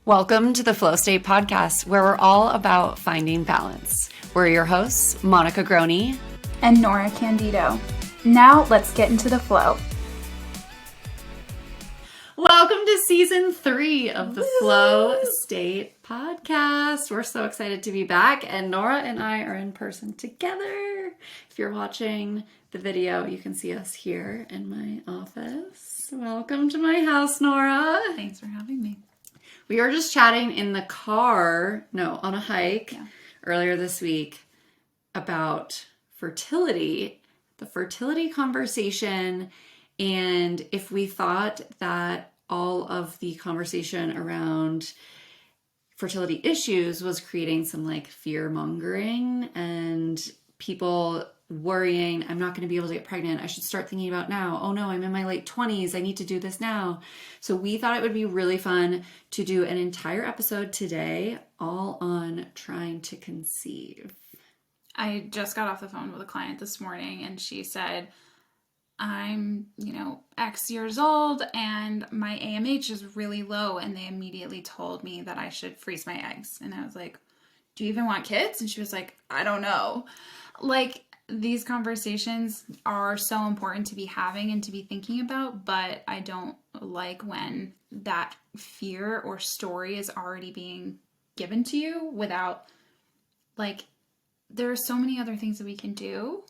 Welcome to the Flow State Podcast, where we're all about finding balance. We're your hosts, Monica Groney and Norah Candido. Now let's get into the flow. Welcome to season 3 of the Flow State Podcast. We're so excited to be back, and Norah and I are in person together. If you're watching the video, you can see us here in my office. Welcome to my house, Norah. Thanks for having me. We were just chatting in the car, on a hike earlier this week about fertility, the fertility conversation, and if we thought that all of the conversation around fertility issues was creating some fear-mongering and people worrying, I'm not going to be able to get pregnant. I should start thinking about now. Oh no, I'm in my late 20s. I need to do this now. So we thought it would be really fun to do an entire episode today all on trying to conceive. I just got off the phone with a client this morning and she said, I'm, X years old and my AMH is really low, and they immediately told me that I should freeze my eggs. And I was like, do you even want kids? And she was like, I don't know. These conversations are so important to be having and to be thinking about, but I don't like when that fear or story is already being given to you without, there are so many other things that we can do,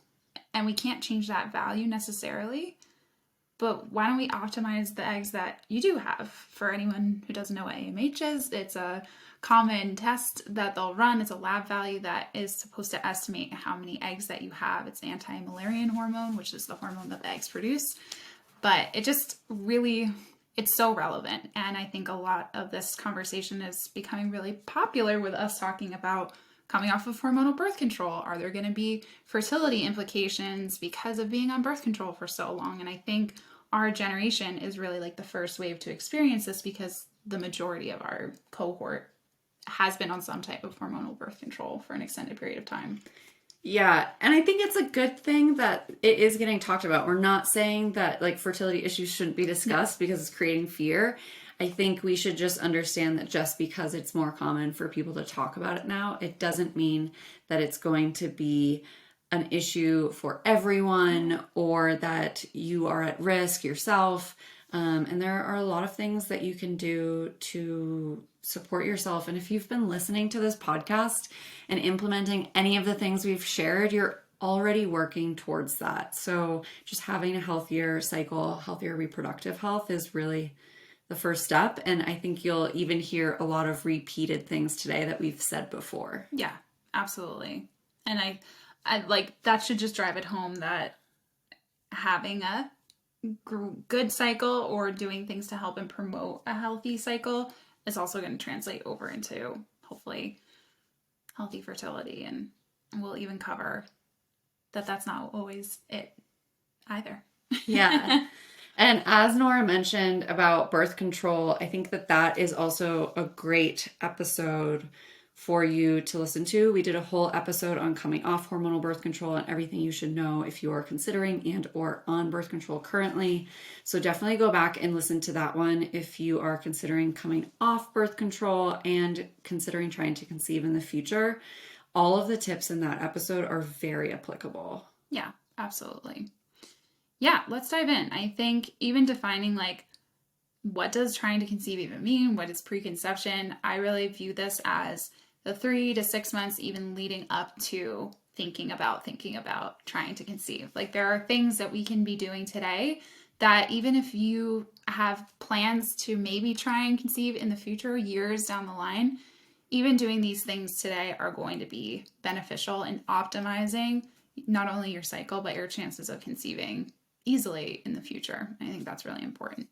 and we can't change that value necessarily, but why don't we optimize the eggs that you do have? For anyone who doesn't know what AMH is, it's a common test that they'll run. It's a lab value that is supposed to estimate how many eggs that you have. It's anti-Müllerian hormone, which is the hormone that the eggs produce. But it just really, it's so relevant. And I think a lot of this conversation is becoming really popular with us talking about coming off of hormonal birth control. Are there going to be fertility implications because of being on birth control for so long? And I think our generation is really the first wave to experience this because the majority of our cohort has been on some type of hormonal birth control for an extended period of time. Yeah, and I think it's a good thing that it is getting talked about. We're not saying that fertility issues shouldn't be discussed because it's creating fear. I think we should just understand that just because it's more common for people to talk about it now, it doesn't mean that it's going to be an issue for everyone or that you are at risk yourself. And there are a lot of things that you can do to support yourself. And if you've been listening to this podcast and implementing any of the things we've shared, you're already working towards that. So just having a healthier cycle, healthier reproductive health is really the first step. And I think you'll even hear a lot of repeated things today that we've said before. Yeah, absolutely. And I that should just drive it home that having a good cycle or doing things to help and promote a healthy cycle is also going to translate over into hopefully healthy fertility. And we'll even cover that that's not always it either. Yeah. And as Norah mentioned about birth control, I think that is also a great episode for you to listen to. We did a whole episode on coming off hormonal birth control and everything you should know if you are considering and or on birth control currently. So definitely go back and listen to that one if you are considering coming off birth control and considering trying to conceive in the future. All of the tips in that episode are very applicable. Yeah, absolutely. Yeah, let's dive in. I think even defining what does trying to conceive even mean? What is preconception? I really view this as the 3 to 6 months even leading up to thinking about trying to conceive. There are things that we can be doing today that even if you have plans to maybe try and conceive in the future, years down the line, even doing these things today are going to be beneficial in optimizing not only your cycle, but your chances of conceiving easily in the future. I think that's really important.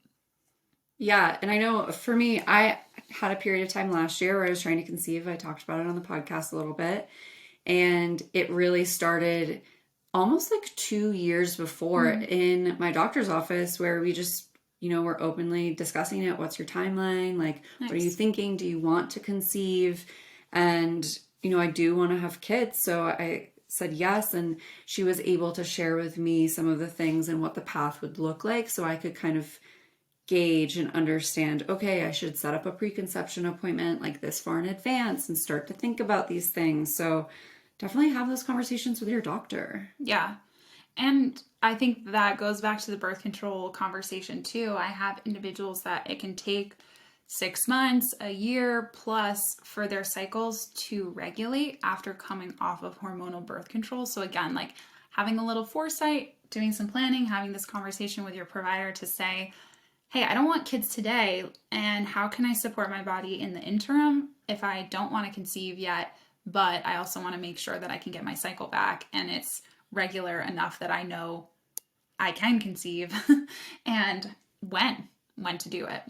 Yeah, and I know for me, I had a period of time last year where I was trying to conceive. I talked about it on the podcast a little bit, and it really started almost 2 years before in my doctor's office, where we just, were openly discussing it. What's your timeline? Nice. What are you thinking? Do you want to conceive? And, I do want to have kids. So I said yes, and she was able to share with me some of the things and what the path would look like so I could kind of gauge and understand, okay, I should set up a preconception appointment like this far in advance and start to think about these things. So definitely have those conversations with your doctor. Yeah. And I think that goes back to the birth control conversation too. I have individuals that it can take 6 months, a year plus for their cycles to regulate after coming off of hormonal birth control. So again, like having a little foresight, doing some planning, having this conversation with your provider to say, hey, I don't want kids today, and how can I support my body in the interim if I don't want to conceive yet, but I also want to make sure that I can get my cycle back and it's regular enough that I know I can conceive and when to do it.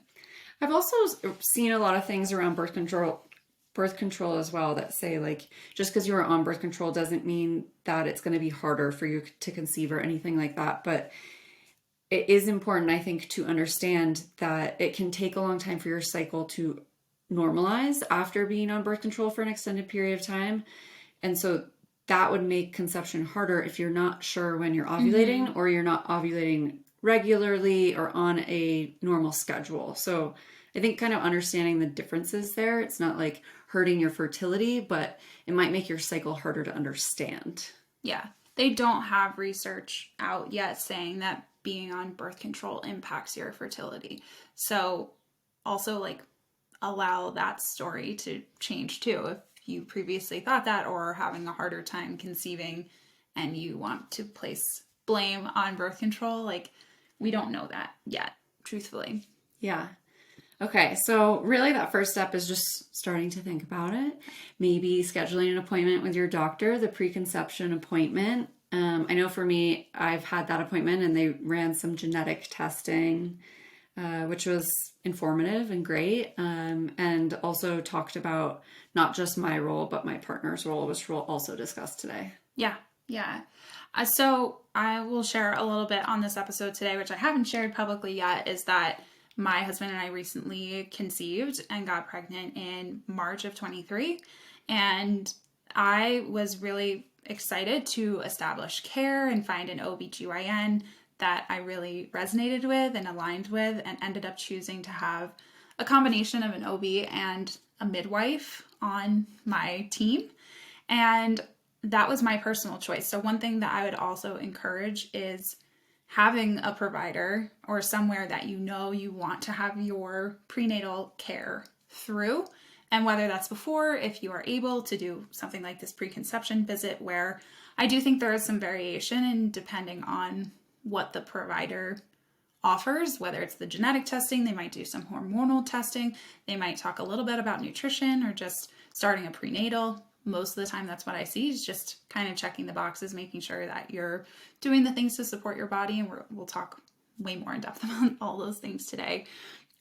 I've also seen a lot of things around birth control as well that say, like, just because you're on birth control doesn't mean that it's going to be harder for you to conceive or anything like that. But it is important, I think, to understand that it can take a long time for your cycle to normalize after being on birth control for an extended period of time. And so that would make conception harder if you're not sure when you're ovulating or you're not ovulating regularly or on a normal schedule. So I think kind of understanding the differences there, it's not like hurting your fertility, but it might make your cycle harder to understand. Yeah. They don't have research out yet saying that being on birth control impacts your fertility. So also like allow that story to change too. If you previously thought that or are having a harder time conceiving and you want to place blame on birth control, like we don't know that yet, truthfully. Yeah. Okay, so really that first step is just starting to think about it. Maybe scheduling an appointment with your doctor, the preconception appointment. I know for me, I've had that appointment and they ran some genetic testing, which was informative and great. And also talked about not just my role, but my partner's role, which we'll also discuss today. Yeah. So I will share a little bit on this episode today, which I haven't shared publicly yet, is that my husband and I recently conceived and got pregnant in March of 23. And I was really excited to establish care and find an OBGYN that I really resonated with and aligned with, and ended up choosing to have a combination of an OB and a midwife on my team. And that was my personal choice. So one thing that I would also encourage is having a provider or somewhere that you know you want to have your prenatal care through. And whether that's before, if you are able to do something like this preconception visit, where I do think there is some variation in depending on what the provider offers, whether it's the genetic testing, they might do some hormonal testing, they might talk a little bit about nutrition or just starting a prenatal. Most of the time that's what I see, is just kind of checking the boxes, making sure that you're doing the things to support your body. And we'll talk way more in depth about all those things today.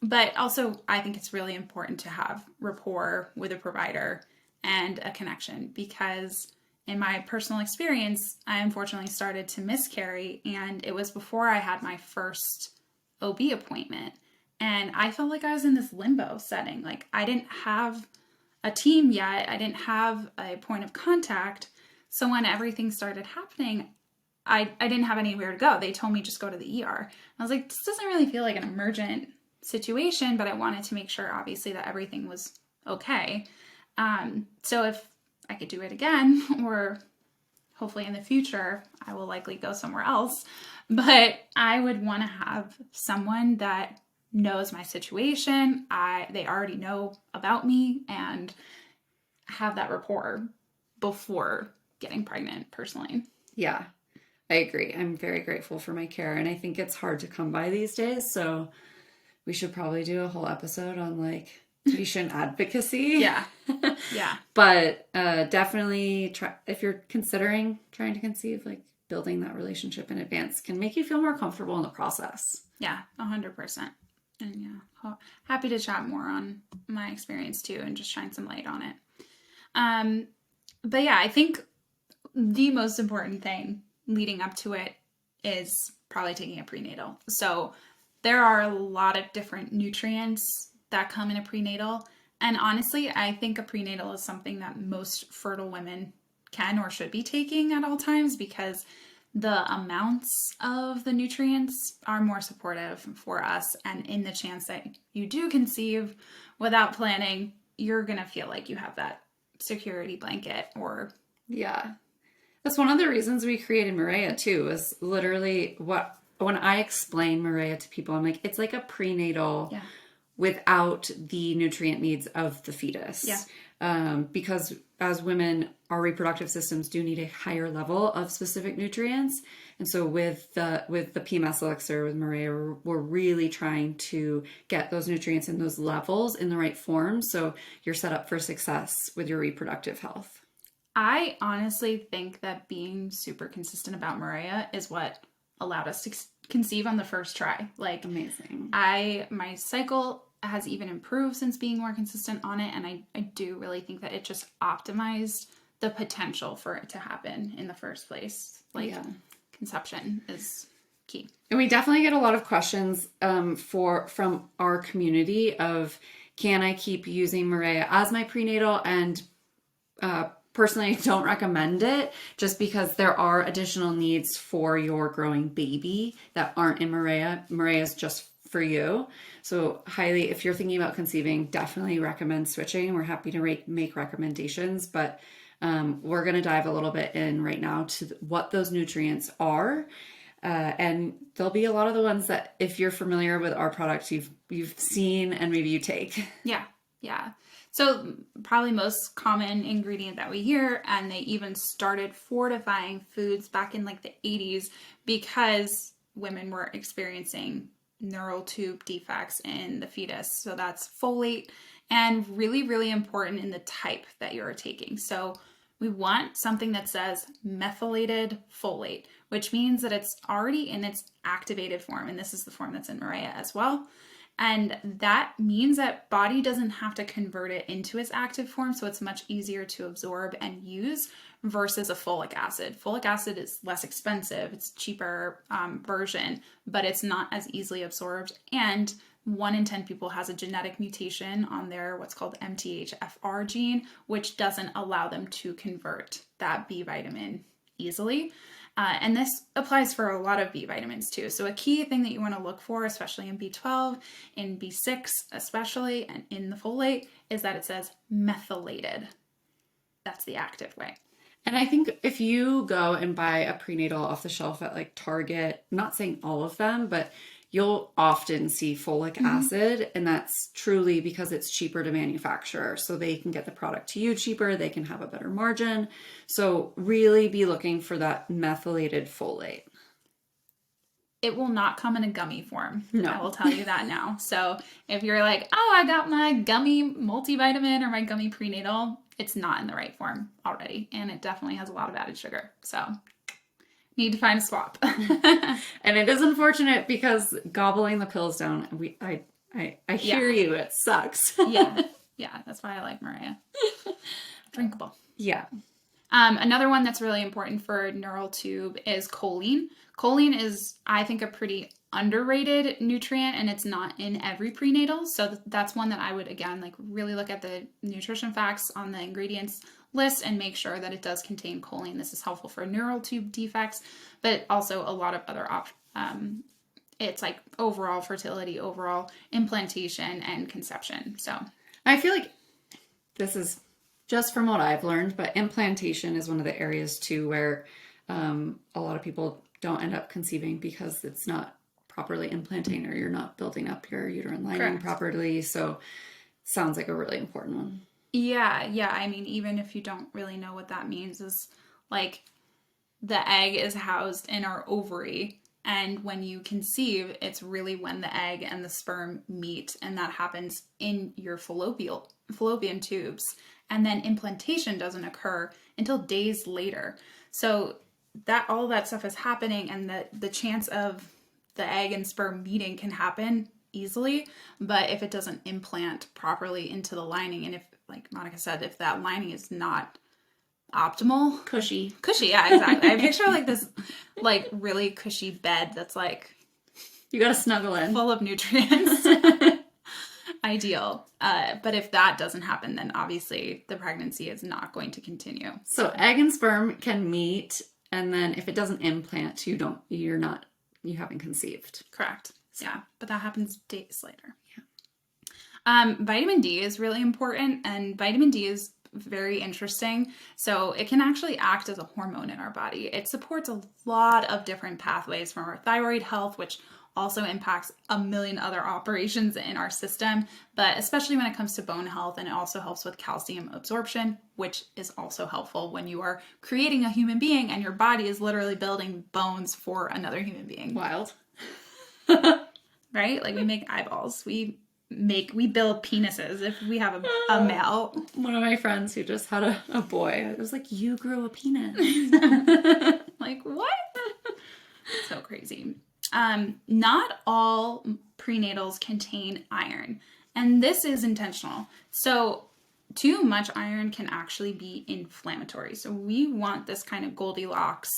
But also I think it's really important to have rapport with a provider and a connection, because in my personal experience, I unfortunately started to miscarry, and it was before I had my first OB appointment. And I felt like I was in this limbo setting. Like I didn't have a team yet. I didn't have a point of contact. So when everything started happening, I didn't have anywhere to go. They told me just go to the ER. I was like, this doesn't really feel like an emergent situation, but I wanted to make sure obviously that everything was okay. So if I could do it again, or hopefully in the future, I will likely go somewhere else, but I would want to have someone that knows my situation. They already know about me and have that rapport before getting pregnant personally. Yeah, I agree. I'm very grateful for my care, and I think it's hard to come by these days. So we should probably do a whole episode on like patient advocacy. Yeah. But definitely try, if you're considering trying to conceive, like building that relationship in advance can make you feel more comfortable in the process. Yeah, 100%. And yeah, happy to chat more on my experience too and just shine some light on it. But yeah, I think the most important thing leading up to it is probably taking a prenatal. So there are a lot of different nutrients that come in a prenatal. And honestly, I think a prenatal is something that most fertile women can or should be taking at all times, because the amounts of the nutrients are more supportive for us. And in the chance that you do conceive without planning, you're going to feel like you have that security blanket or... Yeah. That's one of the reasons we created Maria too, is literally when I explain Maria to people, I'm like, it's like a prenatal without the nutrient needs of the fetus. Yeah. Because as women, our reproductive systems do need a higher level of specific nutrients. And so with the PMS elixir with Maria, we're really trying to get those nutrients and those levels in the right form. So you're set up for success with your reproductive health. I honestly think that being super consistent about Maria is what allowed us to conceive on the first try. Like, amazing. My cycle has even improved since being more consistent on it. And I do really think that it just optimized the potential for it to happen in the first place. Like, conception is key. And we definitely get a lot of questions from our community of, can I keep using Maria as my prenatal? And personally, I don't recommend it just because there are additional needs for your growing baby that aren't in Maria. Maria is just for you. So highly, if you're thinking about conceiving, definitely recommend switching. We're happy to make recommendations, but we're going to dive a little bit in right now to what those nutrients are. And there'll be a lot of the ones that if you're familiar with our products, you've seen and maybe you take. Yeah. Yeah. So probably most common ingredient that we hear, and they even started fortifying foods back in like the 80s because women were experiencing neural tube defects in the fetus. So that's folate, and really, really important in the type that you're taking. So we want something that says methylated folate, which means that it's already in its activated form. And this is the form that's in Maria as well. And that means that body doesn't have to convert it into its active form, so it's much easier to absorb and use versus a folic acid. Folic acid is less expensive, it's a cheaper version, but it's not as easily absorbed. And 1 in 10 people has a genetic mutation on their what's called MTHFR gene, which doesn't allow them to convert that B vitamin easily. And this applies for a lot of B vitamins too. So a key thing that you want to look for, especially in B12, in B6 especially, and in the folate, is that it says methylated. That's the active way. And I think if you go and buy a prenatal off the shelf at like Target, I'm not saying all of them, but you'll often see folic acid, and that's truly because it's cheaper to manufacture. So they can get the product to you cheaper, they can have a better margin. So really be looking for that methylated folate. It will not come in a gummy form. No. I will tell you that now. So if you're like, oh, I got my gummy multivitamin or my gummy prenatal, it's not in the right form already. And it definitely has a lot of added sugar. So need to find a swap. And it is unfortunate because gobbling the pills down, I hear you, it sucks. Yeah, that's why I like Maria. Drinkable. Yeah. Another one that's really important for neural tube is choline. Choline is, I think, a pretty underrated nutrient, and it's not in every prenatal. So that's one that I would, again, like really look at the nutrition facts on the ingredients list and make sure that it does contain choline. This is helpful for neural tube defects, but also a lot of other it's like overall fertility, overall implantation, and conception. So I feel like this is just from what I've learned, but implantation is one of the areas too where a lot of people don't end up conceiving because it's not properly implanting, or you're not building up your uterine lining properly. So sounds like a really important one. Yeah. I mean, even if you don't really know what that means, is like the egg is housed in our ovary, and when you conceive, it's really when the egg and the sperm meet, and that happens in your fallopian tubes. And then implantation doesn't occur until days later. So that all that stuff is happening, and the chance of the egg and sperm meeting can happen easily, but if it doesn't implant properly into the lining, and if, like Monica said, if that lining is not optimal, cushy, yeah, exactly. I picture like this like really cushy bed that's like you gotta snuggle in, full of nutrients. Ideal. But if that doesn't happen, then obviously the pregnancy is not going to continue. So egg and sperm can meet And then if it doesn't implant, you haven't conceived. Correct. Yeah, but that happens days later. Vitamin D is really important, and vitamin D is very interesting. So it can actually act as a hormone in our body. It supports a lot of different pathways from our thyroid health, which also impacts a million other operations in our system, but especially when it comes to bone health, and it also helps with calcium absorption, which is also helpful when you are creating a human being and your body is literally building bones for another human being. Wild. Right? Like we make eyeballs. We build penises if we have a male. One of my friends who just had a boy, I was like, you grew a penis. Like, what? So crazy. Not all prenatals contain iron, and this is intentional. So too much iron can actually be inflammatory. So we want this kind of Goldilocks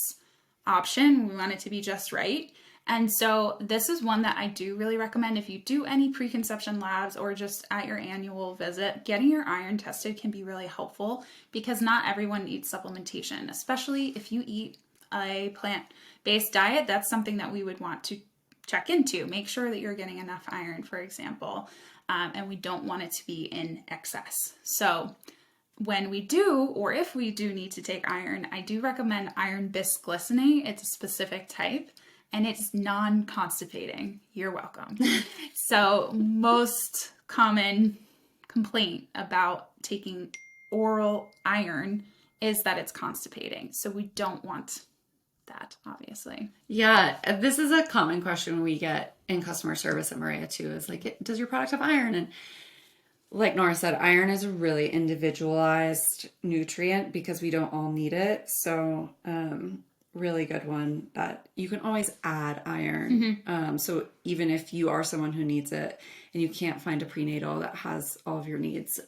option. We want it to be just right. And so this is one that I do really recommend if you do any preconception labs or just at your annual visit. Getting your iron tested can be really helpful because not everyone needs supplementation, especially if you eat a plant-based diet. That's something that we would want to check into. Make sure that you're getting enough iron, for example, and we don't want it to be in excess. So when we do, or if we do need to take iron, I do recommend iron bisglycinate. It's a specific type, and it's non-constipating. You're welcome. So most common complaint about taking oral iron is that it's constipating. So we don't want that, obviously. Yeah, this is a common question we get in customer service at Maria too, is like, does your product have iron? And like Norah said, iron is a really individualized nutrient because we don't all need it. So really good one that you can always add iron. So even if you are someone who needs it and you can't find a prenatal that has all of your needs,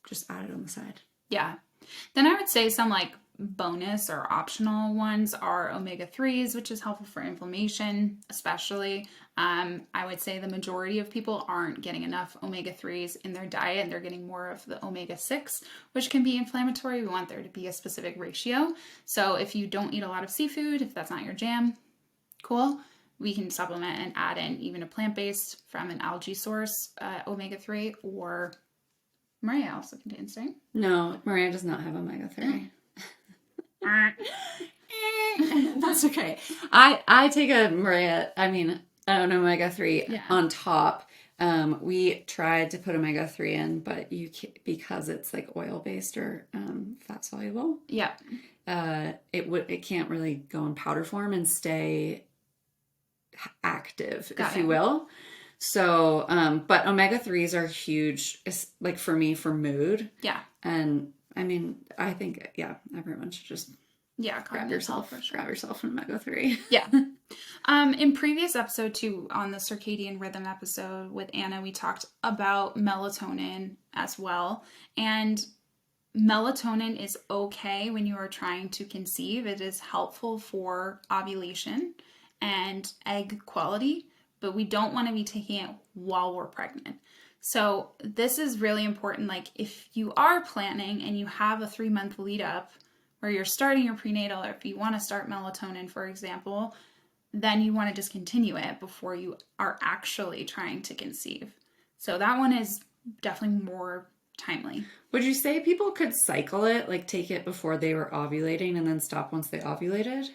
just add it on the side. Yeah. Then I would say some like bonus or optional ones are omega-3s, which is helpful for inflammation, especially. I would say the majority of people aren't getting enough omega-3s in their diet, and they're getting more of the omega-6, which can be inflammatory. We want there to be a specific ratio. So if you don't eat a lot of seafood, if that's not your jam, cool. We can supplement and add in even a plant-based from an algae source, omega-3, or Maria also contains, right? No, Maria does not have omega-3. That's okay. I take an omega-3 on top. We tried to put omega-3 in, but you can't, because it's like oil-based or fat soluble. Yeah. It can't really go in powder form and stay active, Got if it. you will. So, but omega-3s are huge, like for me, for mood. Yeah. And I mean, I think, everyone should just grab yourself an omega-3. Yeah. In previous episode 2 on the circadian rhythm episode with Anna, we talked about melatonin as well. And melatonin is okay when you are trying to conceive. It is helpful for ovulation and egg quality, but we don't want to be taking it while we're pregnant. So this is really important. Like if you are planning and you have a 3-month lead up where you're starting your prenatal, or if you want to start melatonin, for example, then you want to discontinue it before you are actually trying to conceive. So that one is definitely more timely. Would you say people could cycle it, like take it before they were ovulating and then stop once they ovulated?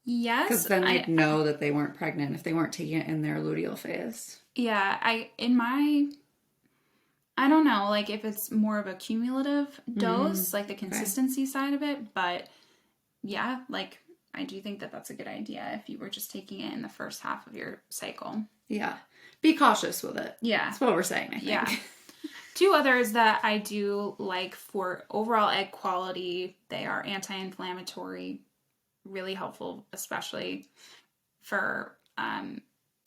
Yes. Because then they'd know that they weren't pregnant if they weren't taking it in their luteal phase. Yeah, I don't know, like if it's more of a cumulative dose, like the consistency side of it, but yeah, like I do think that that's a good idea if you were just taking it in the first half of your cycle. Yeah. Be cautious with it. Yeah. That's what we're saying, I think. Yeah. 2 others that I do like for overall egg quality, they are anti-inflammatory, really helpful, especially for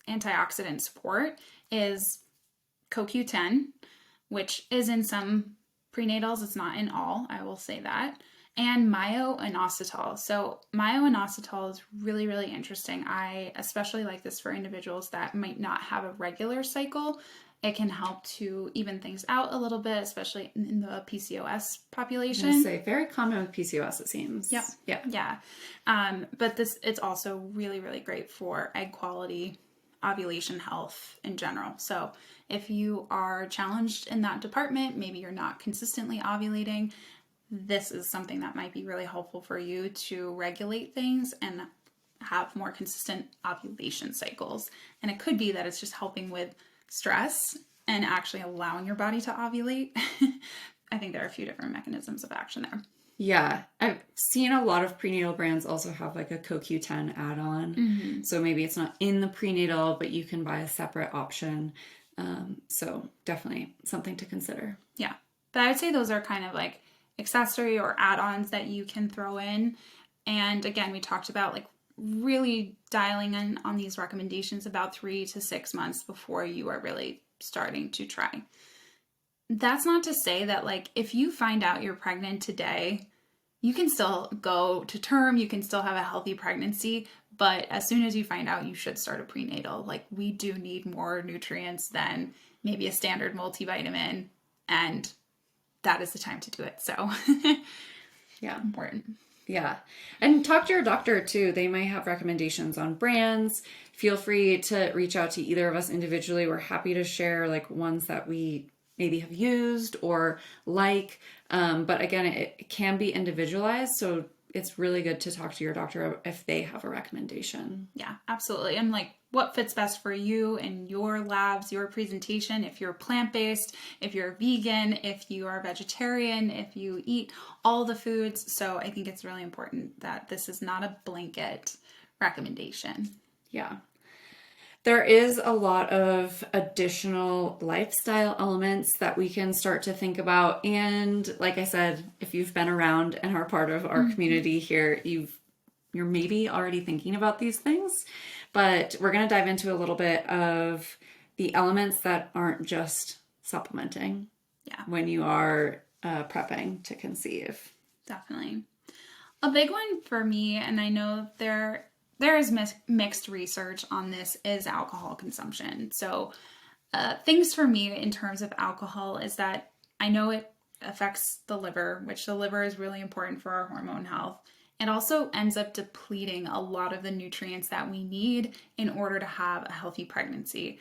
antioxidant support, is CoQ10, which is in some prenatals. It's not in all, I will say that. And myo-inositol. So myo-inositol is really, really interesting. I especially like this for individuals that might not have a regular cycle. It can help to even things out a little bit, especially in the PCOS I was population. gonna say, very common with PCOS, it seems. Yep. Yeah. But it's also really, really great for egg quality, ovulation health in general. So if you are challenged in that department, maybe you're not consistently ovulating, this is something that might be really helpful for you to regulate things and have more consistent ovulation cycles. And it could be that it's just helping with stress and actually allowing your body to ovulate. I think there are a few different mechanisms of action there. Yeah, I've seen a lot of prenatal brands also have like a CoQ10 add-on. So maybe it's not in the prenatal, but you can buy a separate option. So definitely something to consider. Yeah. But I would say those are kind of like accessory or add-ons that you can throw in. And again, we talked about like really dialing in on these recommendations about 3 to 6 months before you are really starting to try. That's not to say that like if you find out you're pregnant today, you can still go to term, you can still have a healthy pregnancy, but as soon as you find out, you should start a prenatal. Like we do need more nutrients than maybe a standard multivitamin, and that is the time to do it. So Yeah. important. Yeah. And talk to your doctor too. They might have recommendations on brands. Feel free to reach out to either of us individually. We're happy to share like ones that we maybe have used or like. But again, it can be individualized. So it's really good to talk to your doctor if they have a recommendation. Yeah, absolutely. And like what fits best for you and your labs, your presentation, if you're plant-based, if you're vegan, if you are vegetarian, if you eat all the foods. So I think it's really important that this is not a blanket recommendation. Yeah. There is a lot of additional lifestyle elements that we can start to think about. And like I said, if you've been around and are part of our community here, you're maybe already thinking about these things. But we're going to dive into a little bit of the elements that aren't just supplementing when you are prepping to conceive. Definitely. A big one for me, and I know there is mixed research on this, is alcohol consumption. So things for me in terms of alcohol is that I know it affects the liver, which the liver is really important for our hormone health. It also ends up depleting a lot of the nutrients that we need in order to have a healthy pregnancy.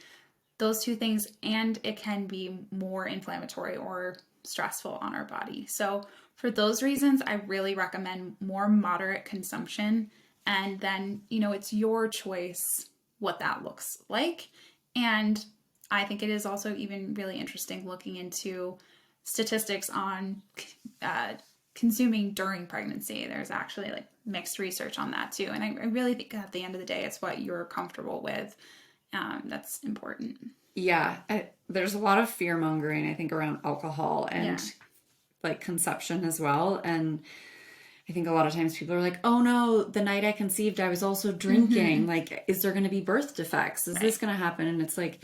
Those two things, and it can be more inflammatory or stressful on our body. So for those reasons, I really recommend more moderate consumption. And then, it's your choice what that looks like. And I think it is also even really interesting looking into statistics on consuming during pregnancy. There's actually like mixed research on that too. And I really think at the end of the day, it's what you're comfortable with. That's important. Yeah. There's a lot of fear-mongering, I think, around alcohol and like conception as well. And I think a lot of times people are like, oh no, the night I conceived, I was also drinking. Like, is there going to be birth defects? Is this going to happen? And it's like,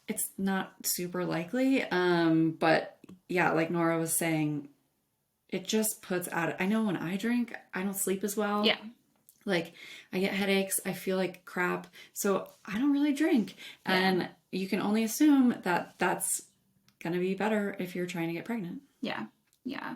it's not super likely. But yeah, like Norah was saying, it just puts out, I know when I drink, I don't sleep as well. Yeah. Like I get headaches, I feel like crap. So I don't really drink. Yeah. And you can only assume that that's going to be better if you're trying to get pregnant. Yeah. Yeah.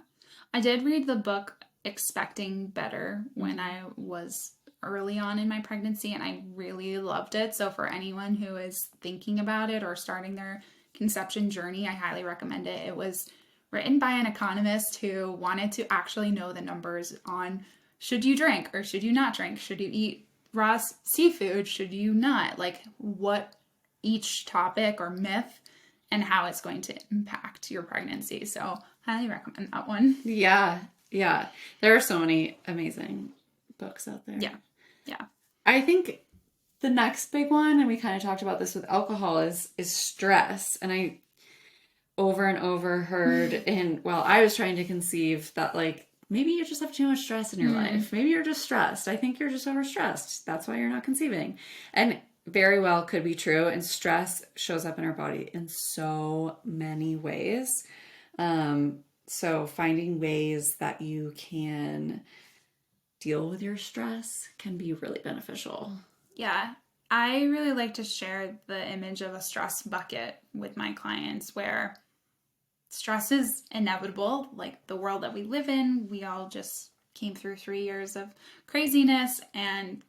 I did read the book Expecting Better when I was early on in my pregnancy, and I really loved it. So for anyone who is thinking about it or starting their conception journey, I highly recommend it. It was written by an economist who wanted to actually know the numbers on should you drink or should you not drink? Should you eat raw seafood? Should you not? Like what each topic or myth and how it's going to impact your pregnancy. So highly recommend that one. Yeah. Yeah. There are so many amazing books out there. Yeah. Yeah. I think the next big one, and we kind of talked about this with alcohol, is stress. And I over and over heard while I was trying to conceive that like maybe you just have too much stress in your life. Maybe you're just stressed. I think you're just overstressed. That's why you're not conceiving. And very well could be true. And stress shows up in our body in so many ways. So finding ways that you can deal with your stress can be really beneficial. Yeah. I really like to share the image of a stress bucket with my clients where stress is inevitable. Like the world that we live in, we all just came through 3 years of craziness and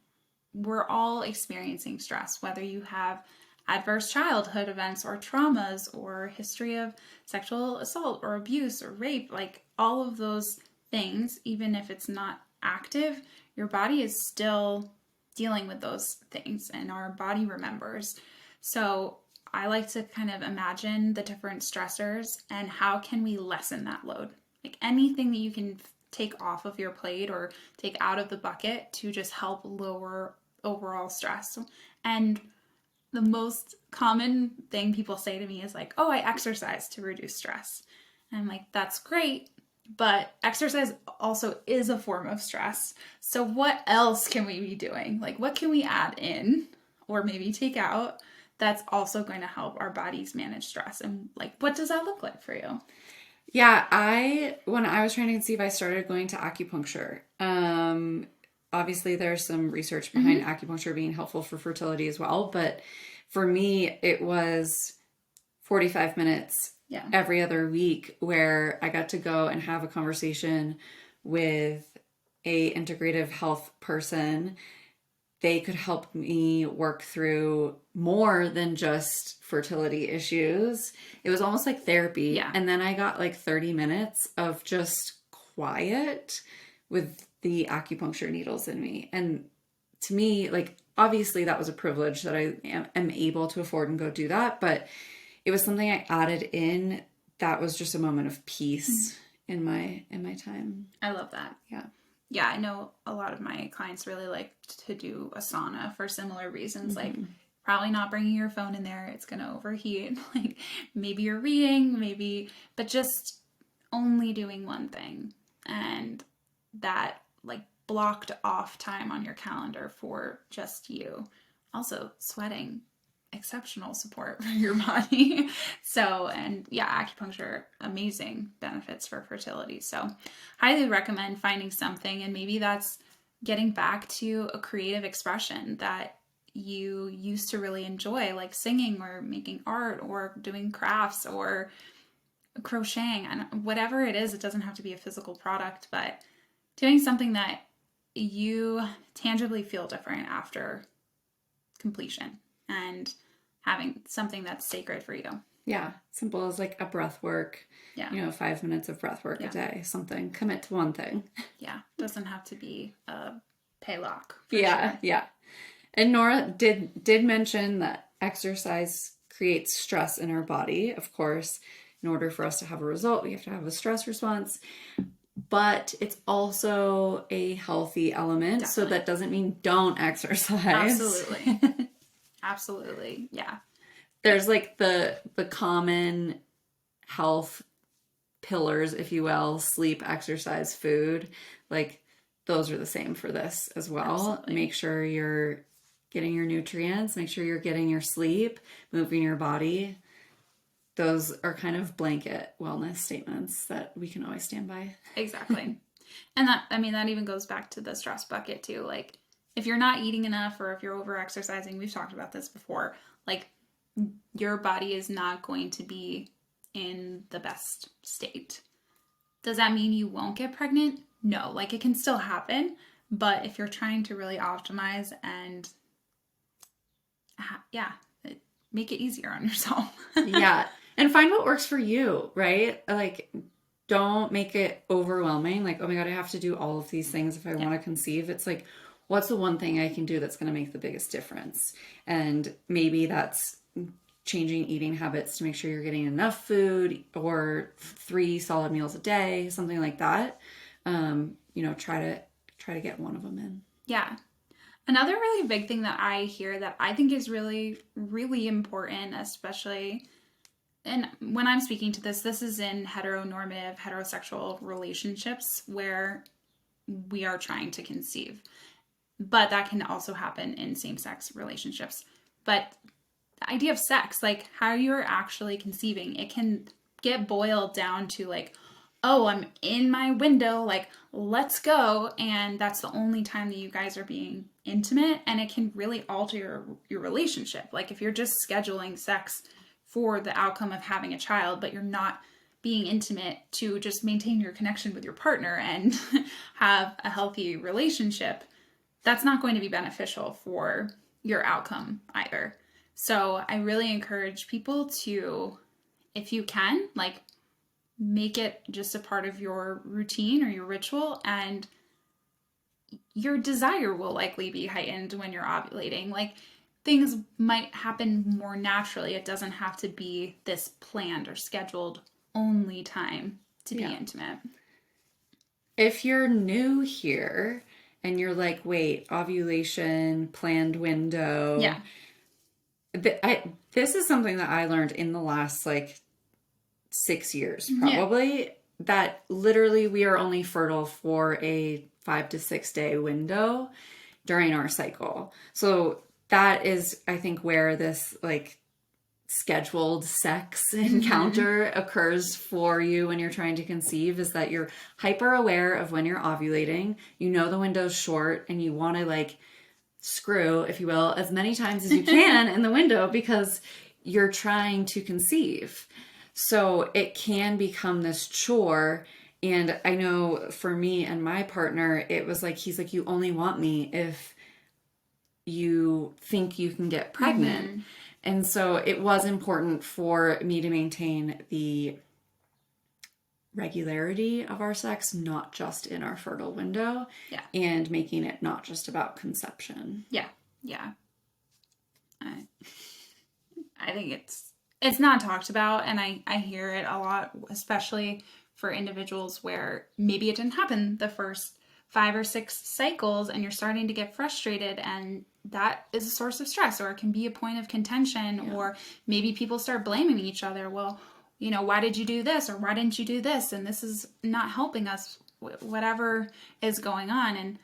we're all experiencing stress, whether you have adverse childhood events or traumas or history of sexual assault or abuse or rape, like all of those things, even if it's not active, your body is still dealing with those things and our body remembers. So I like to kind of imagine the different stressors and how can we lessen that load? Like anything that you can take off of your plate or take out of the bucket to just help lower overall stress. And the most common thing people say to me is like, oh, I exercise to reduce stress. And I'm like, that's great. But exercise also is a form of stress. So what else can we be doing? Like what can we add in or maybe take out that's also going to help our bodies manage stress? And like, what does that look like for you? Yeah, when I was trying to conceive, I started going to acupuncture. Obviously there's some research behind acupuncture being helpful for fertility as well. But for me, it was 45 minutes every other week where I got to go and have a conversation with a integrative health person. They could help me work through more than just fertility issues. It was almost like therapy. Yeah. And then I got like 30 minutes of just quiet with the acupuncture needles in me. And to me, like, obviously that was a privilege that I am able to afford and go do that. But it was something I added in that was just a moment of peace in my time. I love that. Yeah. Yeah, I know a lot of my clients really like to do a sauna for similar reasons. Like probably not bringing your phone in there. It's going to overheat. Like maybe you're reading, but just only doing one thing. And that like blocked off time on your calendar for just you. Also sweating, exceptional support for your body. So, and yeah, acupuncture, amazing benefits for fertility. So highly recommend finding something, and maybe that's getting back to a creative expression that you used to really enjoy, like singing or making art or doing crafts or crocheting, and whatever it is. It doesn't have to be a physical product, but doing something that you tangibly feel different after completion and having something that's sacred for you. Yeah. Simple as like a breath work. Yeah. 5 minutes of breath work a day, something. Commit to one thing. Yeah. Doesn't have to be a paylock. Yeah. Sure. Yeah. And Norah did mention that exercise creates stress in our body. Of course, in order for us to have a result, we have to have a stress response. But it's also a healthy element. Definitely. So that doesn't mean don't exercise. Absolutely. Absolutely. Yeah. There's like the common health pillars, if you will: sleep, exercise, food. Like those are the same for this as well. Absolutely. Make sure you're getting your nutrients, make sure you're getting your sleep, moving your body. Those are kind of blanket wellness statements that we can always stand by. Exactly. And that even goes back to the stress bucket too. Like if you're not eating enough or if you're over exercising, we've talked about this before, like your body is not going to be in the best state. Does that mean you won't get pregnant? No, like it can still happen, but if you're trying to really optimize and make it easier on yourself. Yeah. And find what works for you, right? Like don't make it overwhelming. Like, oh my God, I have to do all of these things if I want to conceive. It's like, what's the one thing I can do that's going to make the biggest difference? And maybe that's changing eating habits to make sure you're getting enough food, or 3 solid meals a day, something like that. Try to get one of them in. Yeah. Another really big thing that I hear that I think is really, really important, especially, and when I'm speaking to this is in heteronormative, heterosexual relationships where we are trying to conceive. But that can also happen in same-sex relationships. But the idea of sex, like how you're actually conceiving, it can get boiled down to like, oh, I'm in my window, like, let's go. And that's the only time that you guys are being intimate, and it can really alter your relationship. Like if you're just scheduling sex for the outcome of having a child, but you're not being intimate to just maintain your connection with your partner and have a healthy relationship, that's not going to be beneficial for your outcome either. So I really encourage people to, if you can, like, make it just a part of your routine or your ritual, and your desire will likely be heightened when you're ovulating. Like, things might happen more naturally. It doesn't have to be this planned or scheduled only time to be intimate. If you're new here and you're like, wait, ovulation, planned window. Yeah. This is something that I learned in the last like 6 years, probably, that literally we are only fertile for a 5 to 6 day window during our cycle. So that is, I think, where this like scheduled sex encounter occurs for you when you're trying to conceive, is that you're hyper aware of when you're ovulating. You know the window's short and you want to like screw, if you will, as many times as you can in the window because you're trying to conceive. So it can become this chore. And I know for me and my partner, it was like, he's like, you only want me if you think you can get pregnant. And so it was important for me to maintain the regularity of our sex, not just in our fertile window, and making it not just about conception. Yeah. I think it's not talked about, and I hear it a lot, especially for individuals where maybe it didn't happen the first 5 or 6 cycles and you're starting to get frustrated, and that is a source of stress, or it can be a point of contention, or maybe people start blaming each other. Well, you know, why did you do this? Or why didn't you do this? And this is not helping us, whatever is going on. And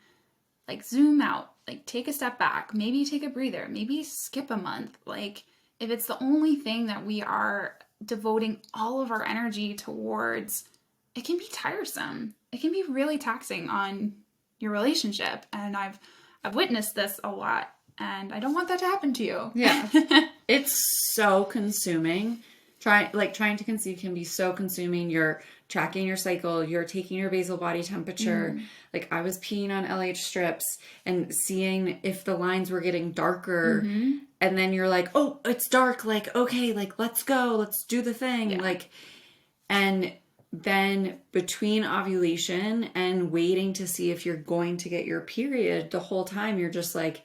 like, zoom out, like take a step back, maybe take a breather, maybe skip a month. Like, if it's the only thing that we are devoting all of our energy towards, it can be tiresome. It can be really taxing on your relationship. And I've witnessed this a lot, and I don't want that to happen to you. Yeah. It's so consuming. Trying to conceive can be so consuming. You're tracking your cycle, you're taking your basal body temperature. Like, I was peeing on LH strips and seeing if the lines were getting darker. And then you're like, oh, it's dark. Like, okay, like, let's go. Let's do the thing. Like, and then between ovulation and waiting to see if you're going to get your period, the whole time you're just like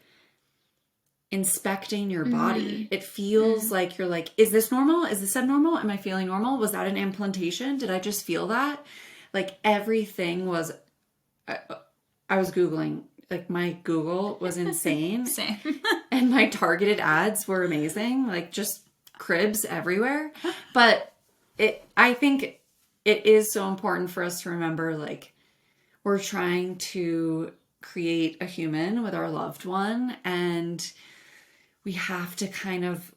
inspecting your body. It feels like you're like, is this normal? Is this abnormal? Am I feeling normal? Was that an implantation? Did I just feel that? Like, everything was, I was Googling, like, my Google was insane. Same. And my targeted ads were amazing, like just cribs everywhere. But I think it is so important for us to remember, like, we're trying to create a human with our loved one, and we have to kind of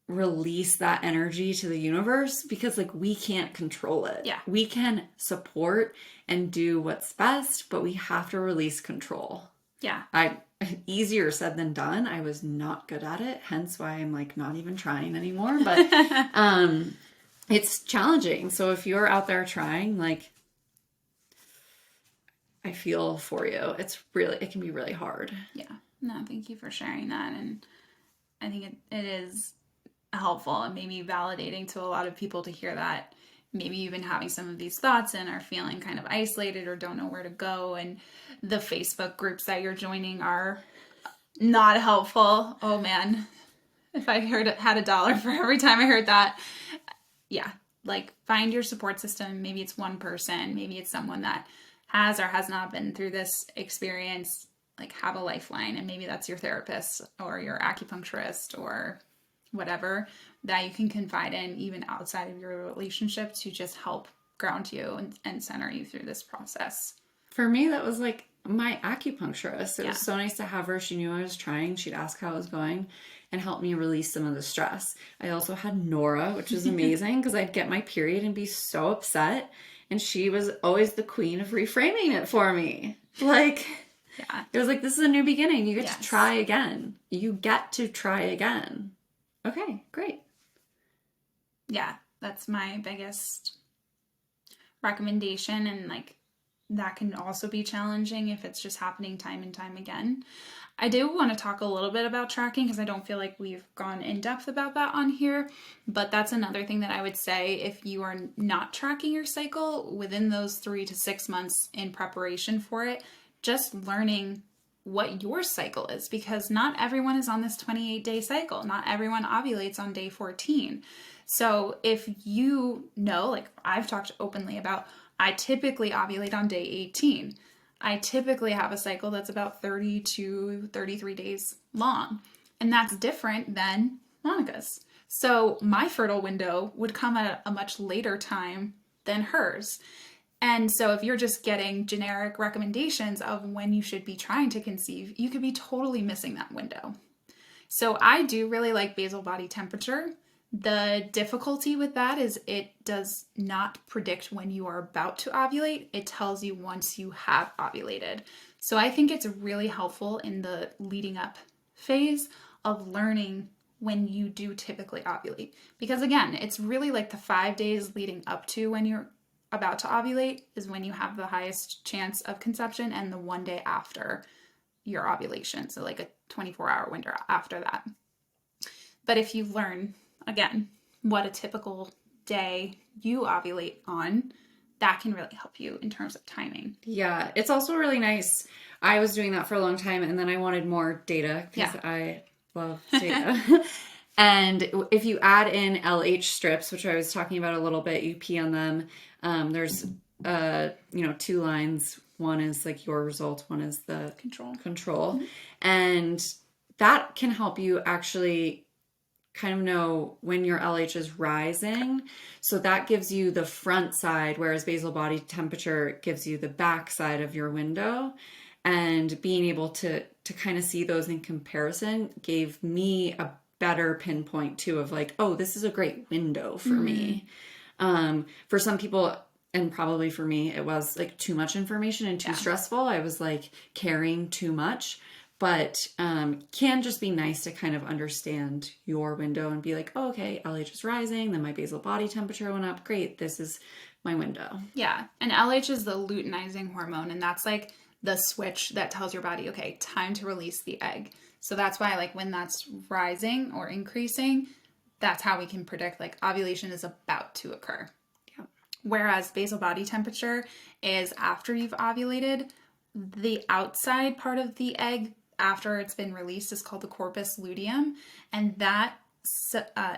release that energy to the universe, because like, we can't control it. Yeah. We can support and do what's best, but we have to release control. Yeah. Easier said than done. I was not good at it, hence why I'm like not even trying anymore. But it's challenging. So if you're out there trying, like, I feel for you. It can be really hard. Yeah. No, thank you for sharing that. And I think it is helpful and maybe validating to a lot of people to hear that maybe you've been having some of these thoughts and are feeling kind of isolated or don't know where to go. And the Facebook groups that you're joining are not helpful. Oh man, if I had $1 for every time I heard that. Yeah. Like, find your support system. Maybe it's one person, maybe it's someone that has or has not been through this experience. Like, have a lifeline, and maybe that's your therapist or your acupuncturist or whatever that you can confide in, even outside of your relationship, to just help ground you and center you through this process. For me, that was like my acupuncturist. It was so nice to have her. She knew I was trying. She'd ask how I was going and help me release some of the stress. I also had Norah, which was amazing, because I'd get my period and be so upset. And she was always the queen of reframing it for me. Like, Yeah. It was like, this is a new beginning. You get Yes. to try again. You get to try again. Okay, great. Yeah, that's my biggest recommendation. And like, that can also be challenging if it's just happening time and time again. I do want to talk a little bit about tracking because I don't feel like we've gone in depth about that on here. But that's another thing that I would say, if you are not tracking your cycle within those 3 to 6 months in preparation for it, just learning what your cycle is, because not everyone is on this 28-day cycle. Not everyone ovulates on day 14. So if you know, like I've talked openly about, I typically ovulate on day 18. I typically have a cycle that's about 30 to 33 days long. And that's different than Monica's. So my fertile window would come at a much later time than hers. And so if you're just getting generic recommendations of when you should be trying to conceive, you could be totally missing that window. So I do really like basal body temperature. The difficulty with that is it does not predict when you are about to ovulate. It tells you once you have ovulated. So I think it's really helpful in the leading up phase of learning when you do typically ovulate. Because again, it's really like the 5 days leading up to when you're about to ovulate is when you have the highest chance of conception, and the 1 day after your ovulation. So like a 24-hour window after that. But if you learn, again, what a typical day you ovulate on, that can really help you in terms of timing. Yeah, it's also really nice. I was doing that for a long time, and then I wanted more data because I love data. And if you add in LH strips, which I was talking about a little bit, you pee on them. There's 2 lines. One is like your result, one is the control. Mm-hmm. And that can help you actually kind of know when your LH is rising. So that gives you the front side, whereas basal body temperature gives you the back side of your window. And being able to kind of see those in comparison gave me a better pinpoint too of like, oh, this is a great window for me. For some people, and probably for me, it was like too much information and too stressful. I was like carrying too much. But can just be nice to kind of understand your window and be like, oh, okay, LH is rising, then my basal body temperature went up. Great, this is my window. Yeah, and LH is the luteinizing hormone, and that's like the switch that tells your body, okay, time to release the egg. So that's why like when that's rising or increasing, that's how we can predict like ovulation is about to occur. Yeah. Whereas basal body temperature is after you've ovulated, the outside part of the egg after it's been released is called the corpus luteum, and that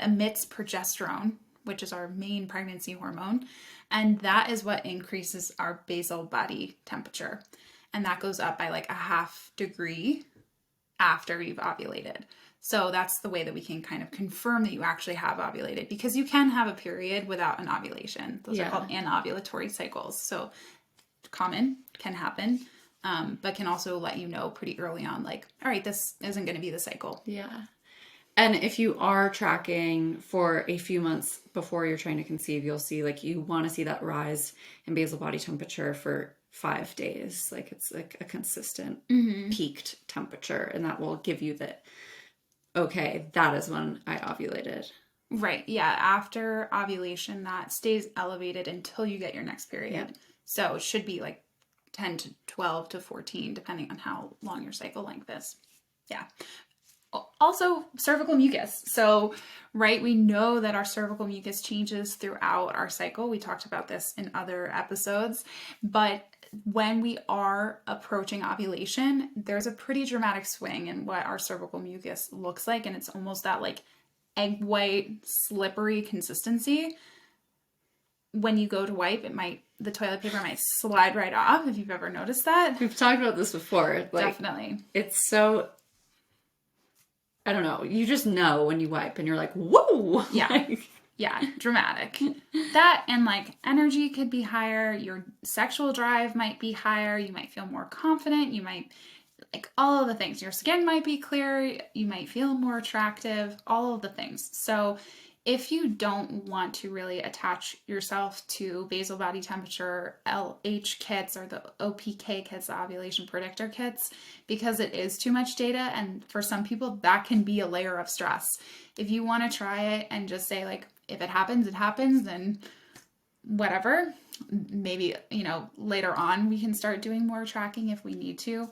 emits progesterone, which is our main pregnancy hormone, and that is what increases our basal body temperature, and that goes up by like a 0.5 degree after you've ovulated. So that's the way that we can kind of confirm that you actually have ovulated, because you can have a period without an ovulation. Those are called anovulatory cycles. So common, can happen. But can also let you know pretty early on, like, all right, this isn't going to be the cycle. Yeah. And if you are tracking for a few months before you're trying to conceive, you'll see like you want to see that rise in basal body temperature for 5 days. Like it's like a consistent peaked temperature, and that will give you that, okay, that is when I ovulated. Right. Yeah. After ovulation, that stays elevated until you get your next period. Yeah. So it should be like 10 to 12 to 14, depending on how long your cycle length is. Yeah. Also, cervical mucus. So, right, we know that our cervical mucus changes throughout our cycle. We talked about this in other episodes. But when we are approaching ovulation, there's a pretty dramatic swing in what our cervical mucus looks like. And it's almost that like egg white, slippery consistency. When you go to wipe, the toilet paper might slide right off, if you've ever noticed that. We've talked about this before. Like, definitely. It's so, I don't know. You just know when you wipe and you're like, whoa. Yeah. Yeah. Dramatic. That and like energy could be higher. Your sexual drive might be higher. You might feel more confident. You might like all of the things. Your skin might be clear. You might feel more attractive. All of the things. So if you don't want to really attach yourself to basal body temperature LH kits or the OPK kits, the ovulation predictor kits, because it is too much data, and for some people that can be a layer of stress. If you want to try it and just say like, if it happens, then whatever. Maybe, later on we can start doing more tracking if we need to.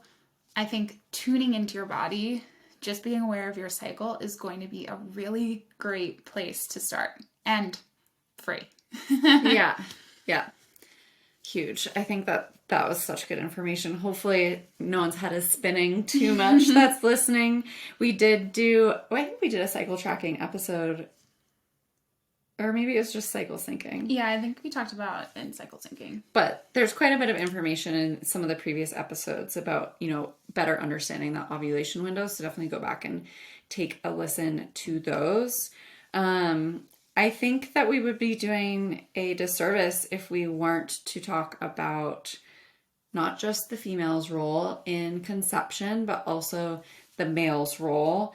I think tuning into your body, just being aware of your cycle, is going to be a really great place to start, and free. Yeah. Huge. I think that was such good information. Hopefully no one's head is spinning too much that's listening. I think we did a cycle tracking episode, or maybe it was just cycle syncing. Yeah, I think we talked about in cycle syncing. But there's quite a bit of information in some of the previous episodes about, better understanding the ovulation window. So definitely go back and take a listen to those. I think that we would be doing a disservice if we weren't to talk about not just the female's role in conception, but also the male's role.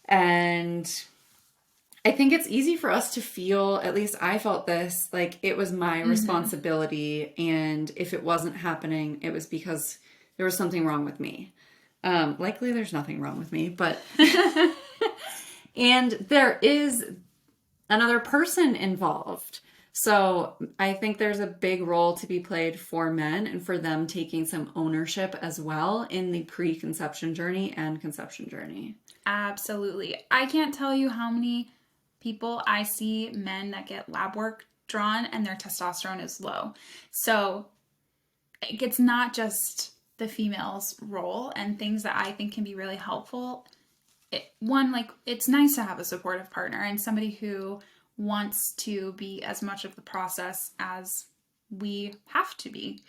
And I think it's easy for us to feel, at least I felt this, like it was my responsibility. And if it wasn't happening, it was because there was something wrong with me. Likely there's nothing wrong with me, but, and there is another person involved. So I think there's a big role to be played for men and for them taking some ownership as well in the preconception journey and conception journey. Absolutely. I can't tell you how many people I see, men that get lab work drawn and their testosterone is low. So it's not just the female's role, and things that I think can be really helpful. It's nice to have a supportive partner and somebody who wants to be as much of the process as we have to be.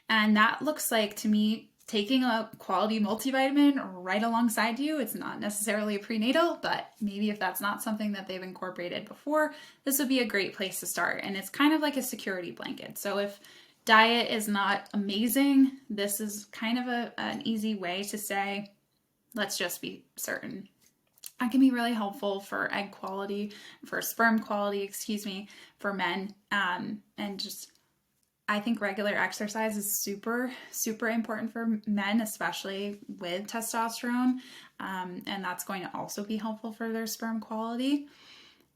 And that looks like, to me, taking a quality multivitamin right alongside you. It's not necessarily a prenatal, but maybe if that's not something that they've incorporated before, this would be a great place to start. And it's kind of like a security blanket. So if diet is not amazing, this is kind of an easy way to say, let's just be certain. That can be really helpful for egg quality, for sperm quality, for men. And just, I think regular exercise is super, super important for men, especially with testosterone. And that's going to also be helpful for their sperm quality.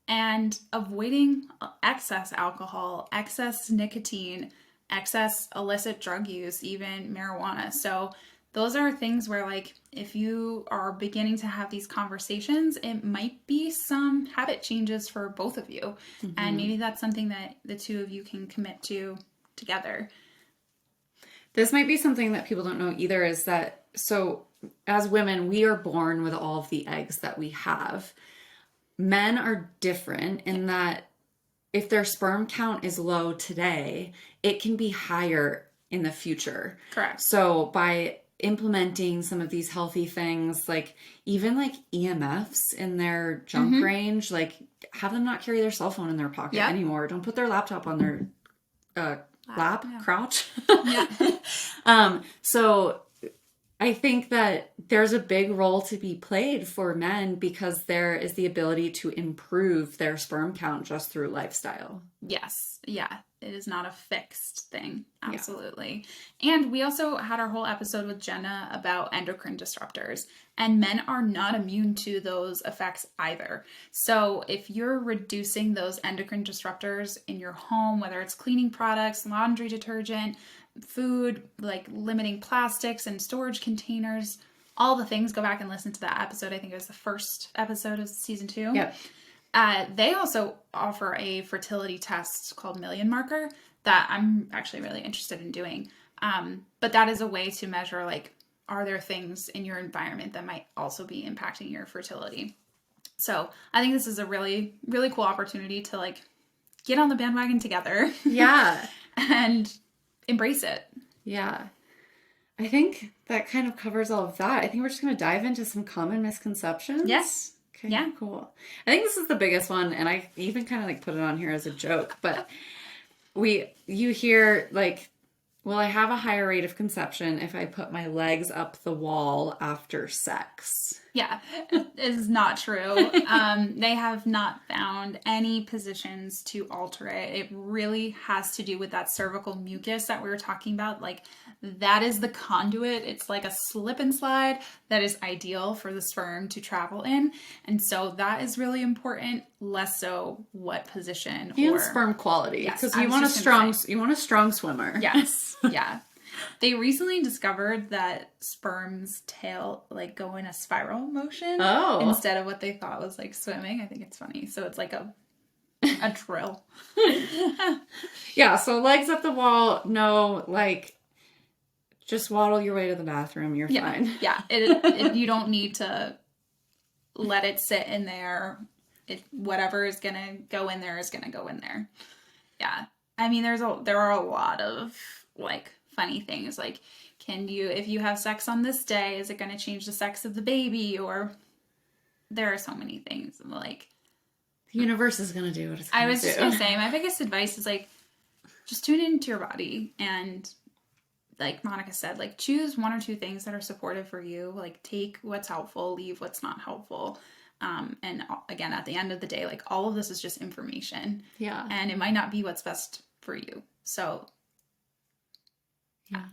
And avoiding excess alcohol, excess nicotine, excess illicit drug use, even marijuana. So those are things where, like, if you are beginning to have these conversations, it might be some habit changes for both of you. And maybe that's something that the two of you can commit to together. This might be something that people don't know either, is that, so as women, we are born with all of the eggs that we have. Men are different in that if their sperm count is low today, it can be higher in the future. Correct. So by implementing some of these healthy things, like even like EMFs in their junk range, like have them not carry their cell phone in their pocket anymore. Don't put their laptop on their lap, crouch. So I think that there's a big role to be played for men because there is the ability to improve their sperm count just through lifestyle. Yes. Yeah. It is not a fixed thing. Absolutely. Yeah. And we also had our whole episode with Jenna about endocrine disruptors, and men are not immune to those effects either. So if you're reducing those endocrine disruptors in your home, whether it's cleaning products, laundry detergent, food, like limiting plastics and storage containers, all the things, go back and listen to that episode. I think it was the first episode of season 2. Yep. They also offer a fertility test called Million Marker that I'm actually really interested in doing. But that is a way to measure, like, are there things in your environment that might also be impacting your fertility? So I think this is a really, really cool opportunity to, like, get on the bandwagon together. Yeah. And embrace it. Yeah. I think that kind of covers all of that. I think we're just going to dive into some common misconceptions. Yes. Okay, yeah. Cool. I think this is the biggest one, and I even kind of like put it on here as a joke, but you hear like, well, I have a higher rate of conception if I put my legs up the wall after sex. Yeah, is not true. They have not found any positions to alter it. It really has to do with that cervical mucus that we were talking about. Like, that is the conduit. It's like a slip and slide that is ideal for the sperm to travel in. And so that is really important, less so what position and or sperm quality. Yes, Because I you was want a just gonna say. strong swimmer. Yes. Yeah. They recently discovered that sperm's tail like go in a spiral motion Oh. instead of what they thought was like swimming. I think it's funny. So it's like a drill. Yeah, so legs up the wall, no, like, just waddle your way to the bathroom, you're fine. Yeah. You don't need to let it sit in there. Whatever is going to go in there is going to go in there. Yeah. I mean, there are a lot of like funny things, like, if you have sex on this day, is it going to change the sex of the baby? Or there are so many things. Like, The universe is going to do what it's going to do. I was just going to say, my biggest advice is like, just tune into your body. And like Monica said, like, choose one or two things that are supportive for you. Like, take what's helpful, leave what's not helpful. And again, at the end of the day, like, all of this is just information. Yeah. And it might not be what's best for you. So, yeah.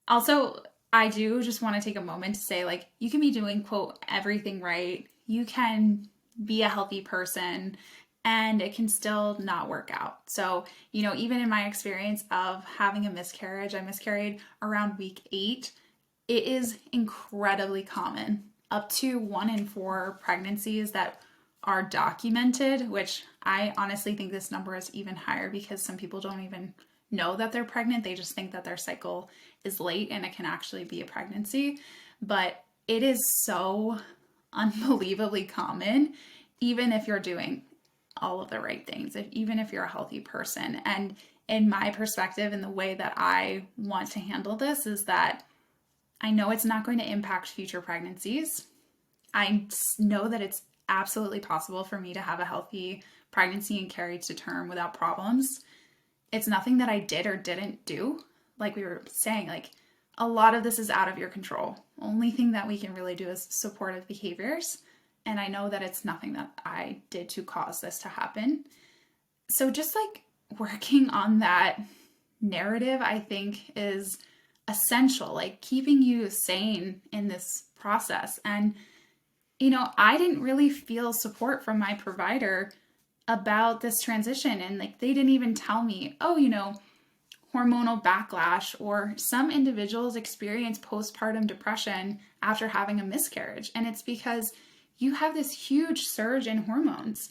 Also, I do just want to take a moment to say, like, you can be doing, quote, everything right. You can be a healthy person and it can still not work out. So, even in my experience of having a miscarriage, I miscarried around week 8. It is incredibly common. Up to 1 in 4 pregnancies that are documented, which I honestly think this number is even higher because some people don't even know that they're pregnant. They just think that their cycle is late and it can actually be a pregnancy. But it is so unbelievably common, even if you're doing all of the right things, even if you're a healthy person. And in my perspective, and the way that I want to handle this is that I know it's not going to impact future pregnancies. I know that it's absolutely possible for me to have a healthy pregnancy and carry to term without problems. It's nothing that I did or didn't do. Like we were saying, like, a lot of this is out of your control. Only thing that we can really do is supportive behaviors. And I know that it's nothing that I did to cause this to happen. So just like working on that narrative, I think is essential, like keeping you sane in this process. And, I didn't really feel support from my provider about this transition. And like, they didn't even tell me, hormonal backlash, or some individuals experience postpartum depression after having a miscarriage. And it's because you have this huge surge in hormones.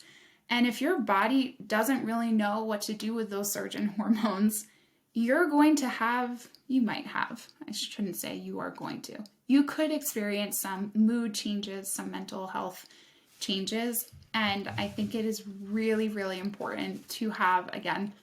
And if your body doesn't really know what to do with those surge in hormones, you could experience some mood changes, some mental health changes. And I think it is really, really important to have, again,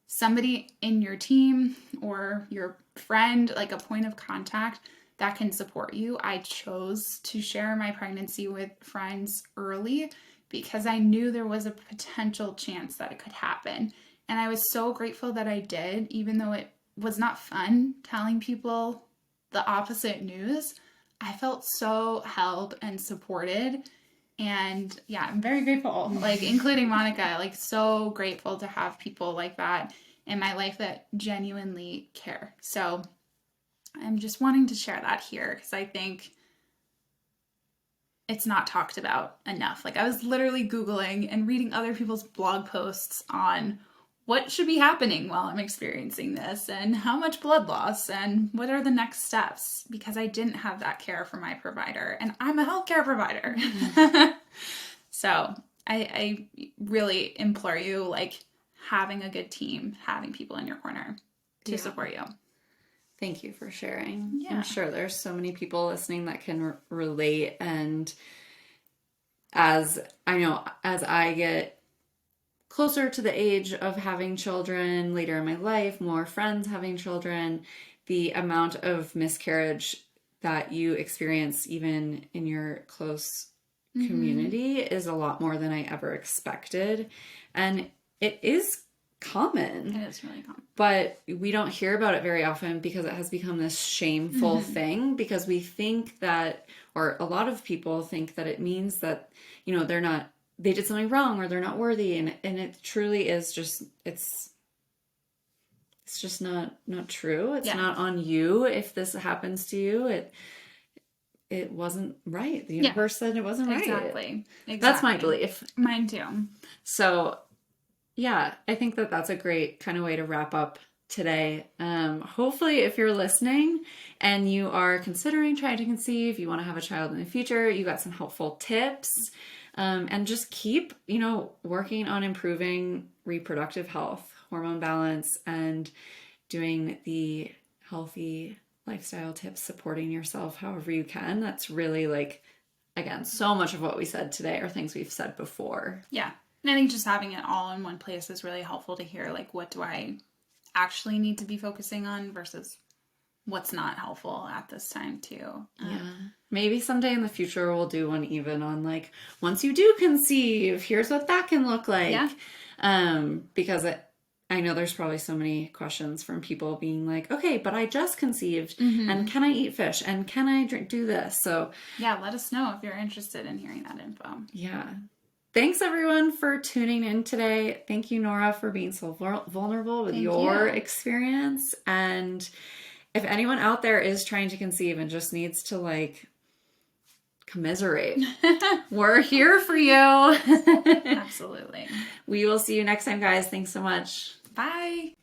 somebody in your team or your friend, like a point of contact that can support you. I chose to share my pregnancy with friends early because I knew there was a potential chance that it could happen. And I was so grateful that I did, even though it was not fun telling people the opposite news. I felt so held and supported. And yeah, I'm very grateful, like including Monica, like so grateful to have people like that in my life that genuinely care. So I'm just wanting to share that here because I think it's not talked about enough. Like, I was literally Googling and reading other people's blog posts on what should be happening while I'm experiencing this and how much blood loss and what are the next steps, because I didn't have that care from my provider, and I'm a healthcare provider. Mm-hmm. So I really implore you, like, having a good team, having people in your corner to support you. Thank you for sharing. Yeah. I'm sure there's so many people listening that can relate. And as I get closer to the age of having children later in my life, more friends having children, the amount of miscarriage that you experience even in your close community is a lot more than I ever expected. And it is common. It is really common. But we don't hear about it very often because it has become this shameful thing, because we think that, or a lot of people think that it means that, you know, they did something wrong or they're not worthy. And it truly is just, it's just not true. It's not on you. If this happens to you, it wasn't right. The universe said it wasn't right. Exactly. That's my belief. Mine too. So yeah, I think that that's a great kind of way to wrap up today. Hopefully, if you're listening and you are considering trying to conceive, you want to have a child in the future, you got some helpful tips, and just keep, you know, working on improving reproductive health, hormone balance, and doing the healthy lifestyle tips, supporting yourself however you can. That's really, like, again, so much of what we said today are things we've said before. Yeah. And I think just having it all in one place is really helpful to hear, like, what do I actually need to be focusing on versus what's not helpful at this time too. Yeah. Maybe someday in the future we'll do one even on, like, once you do conceive, here's what that can look like. Yeah. Because I know there's probably so many questions from people being like, okay, but I just conceived, and can I eat fish, and can I do this? So yeah, let us know if you're interested in hearing that info. Yeah. Thanks everyone for tuning in today. Thank you, Norah, for being so vulnerable with your experience. And if anyone out there is trying to conceive and just needs to, like, commiserate, we're here for you. Absolutely. We will see you next time, guys. Thanks so much. Bye.